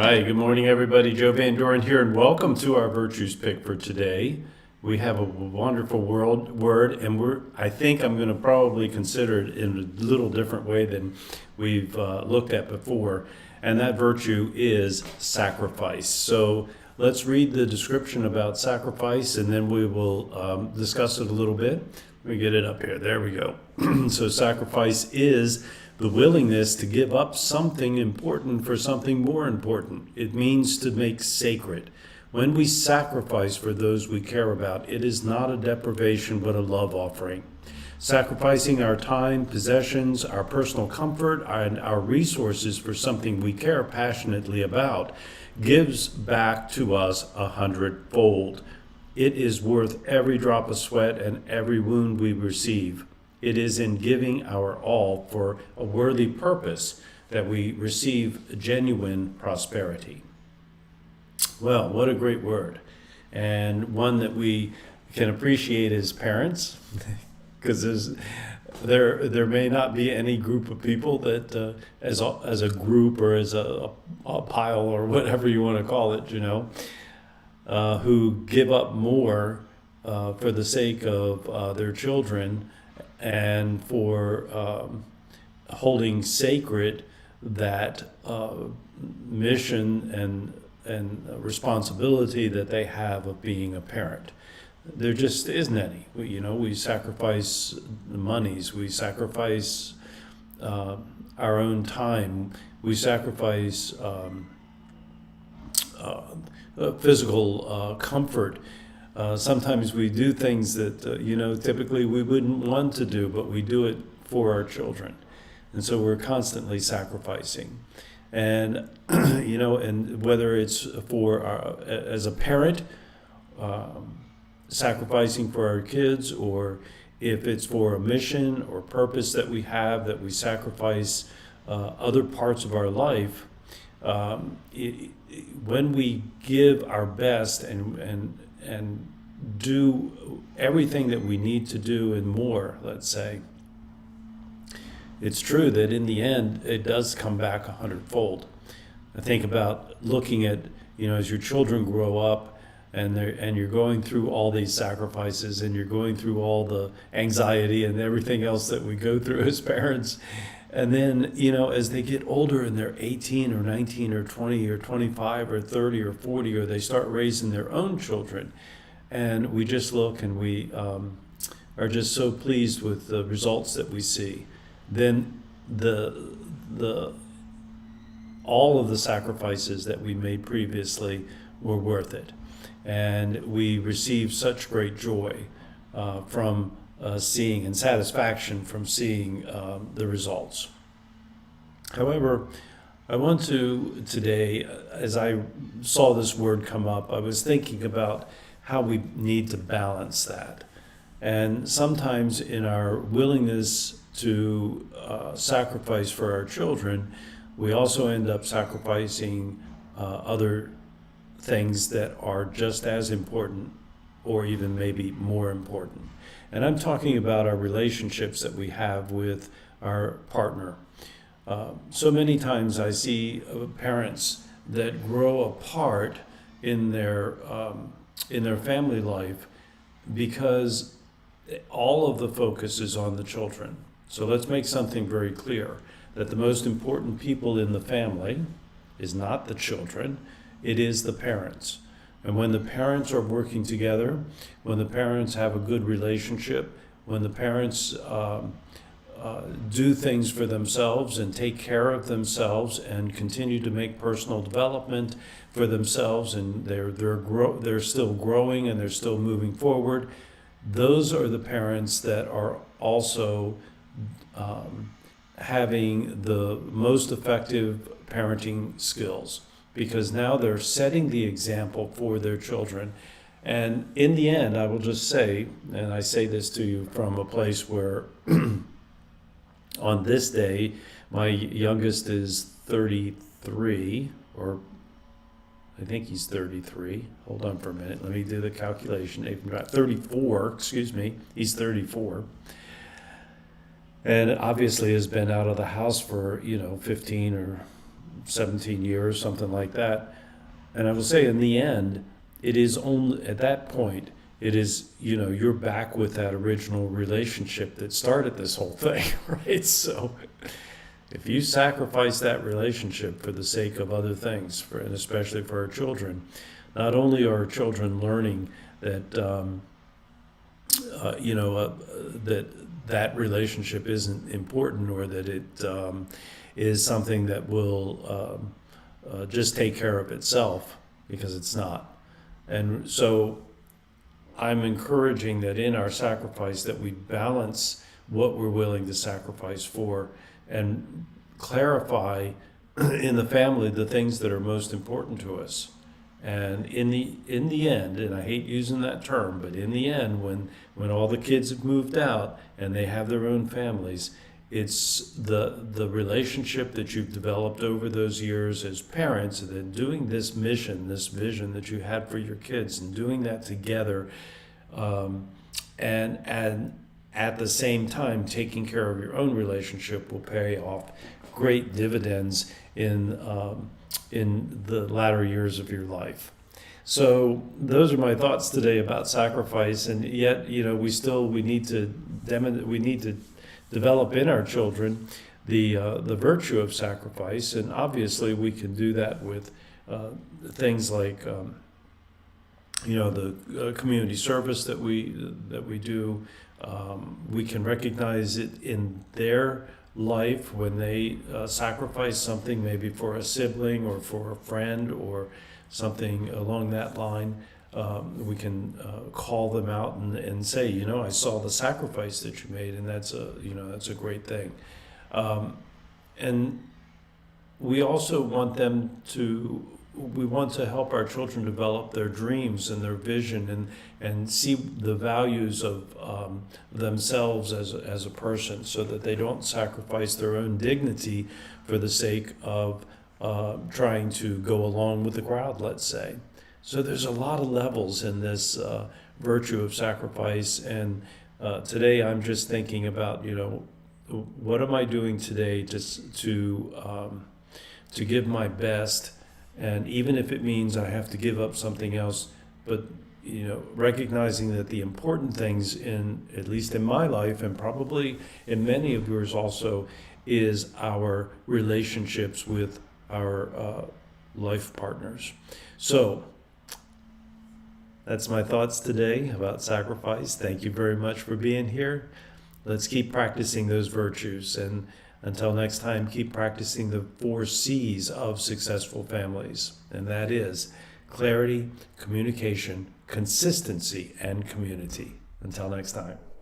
right, good morning, everybody. Joe Van Doren here, and welcome to our Virtues Pick for today. We have a wonderful word, and I think I'm going to probably consider it in a little different way than we've looked at before, and that virtue is sacrifice. So let's read the description about sacrifice, and then we will discuss it a little bit. Let me get it up here. There we go. So sacrifice is the willingness to give up something important for something more important. It means to make sacred. When we sacrifice for those we care about, it is not a deprivation but a love offering. Sacrificing our time, possessions, our personal comfort, and our resources for something we care passionately about gives back to us 100-fold. It is worth every drop of sweat and every wound we receive. It is in giving our all for a worthy purpose that we receive genuine prosperity. Well, what a great word, and one that we can appreciate as parents, because there may not be any group of people that, as a group or as a pile or whatever you want to call it, who give up more for the sake of their children and for holding sacred that mission and responsibility that they have of being a parent. There just isn't any. We sacrifice the monies, we sacrifice our own time, we sacrifice physical comfort. Sometimes we do things that, typically we wouldn't want to do, but we do it for our children. And so we're constantly sacrificing. And, and whether it's for as a parent, sacrificing for our kids, or if it's for a mission or purpose that we have, that we sacrifice other parts of our life, when we give our best and do everything that we need to do and more, let's say, it's true that in the end it does come back 100-fold. I think about looking at, as your children grow up and you're going through all these sacrifices and you're going through all the anxiety and everything else that we go through as parents. And then, as they get older and they're 18 or 19 or 20 or 25 or 30 or 40, or they start raising their own children, and we just look and we are just so pleased with the results that we see, then all of the sacrifices that we made previously were worth it. And we receive such great joy from seeing, and satisfaction from seeing the results. However, I want to today, as I saw this word come up, I was thinking about how we need to balance that. And sometimes in our willingness to sacrifice for our children, we also end up sacrificing other things that are just as important, or even maybe more important. And I'm talking about our relationships that we have with our partner. So many times I see parents that grow apart in their family life because all of the focus is on the children. So let's make something very clear, that the most important people in the family is not the children, it is the parents. And when the parents are working together, when the parents have a good relationship, when the parents do things for themselves and take care of themselves and continue to make personal development for themselves, and they're still growing and they're still moving forward, those are the parents that are also having the most effective parenting skills, because now they're setting the example for their children. And in the end, I will just say, and I say this to you from a place where on this day, my youngest is 33, or I think he's 33. Hold on for a minute. Let me do the calculation. 34, excuse me. He's 34. And obviously has been out of the house for, 15 or 17 years, something like that. And I will say, in the end, it is only at that point, it is, you're back with that original relationship that started this whole thing, right? So if you sacrifice that relationship for the sake of other things, and especially for our children, not only are our children learning that, that relationship isn't important, or that it is something that will just take care of itself, because it's not. And so I'm encouraging that in our sacrifice that we balance what we're willing to sacrifice for, and clarify in the family the things that are most important to us. And in the end, and I hate using that term, but in the end, when all the kids have moved out and they have their own families, it's the relationship that you've developed over those years as parents, and then doing this mission, this vision that you had for your kids, and doing that together, and at the same time taking care of your own relationship will pay off great dividends in the latter years of your life. So those are my thoughts today about sacrifice. And yet, we need to develop in our children the virtue of sacrifice. And obviously we can do that with things like the community service that we do. We can recognize it in their life when they sacrifice something, maybe for a sibling or for a friend or something along that line. We can call them out and say, I saw the sacrifice that you made, and that's a great thing. And we also want we want to help our children develop their dreams and their vision, and see the values of themselves as a person, so that they don't sacrifice their own dignity for the sake of trying to go along with the crowd, let's say. So there's a lot of levels in this virtue of sacrifice. And today I'm just thinking about, what am I doing today to give my best? And even if it means I have to give up something else, but recognizing that the important things, at least in my life, and probably in many of yours also, is our relationships with our life partners. So that's my thoughts today about sacrifice. Thank you very much for being here. Let's keep practicing those virtues, and until next time, keep practicing the 4 C's of successful families, and that is clarity, communication, consistency, and community. Until next time.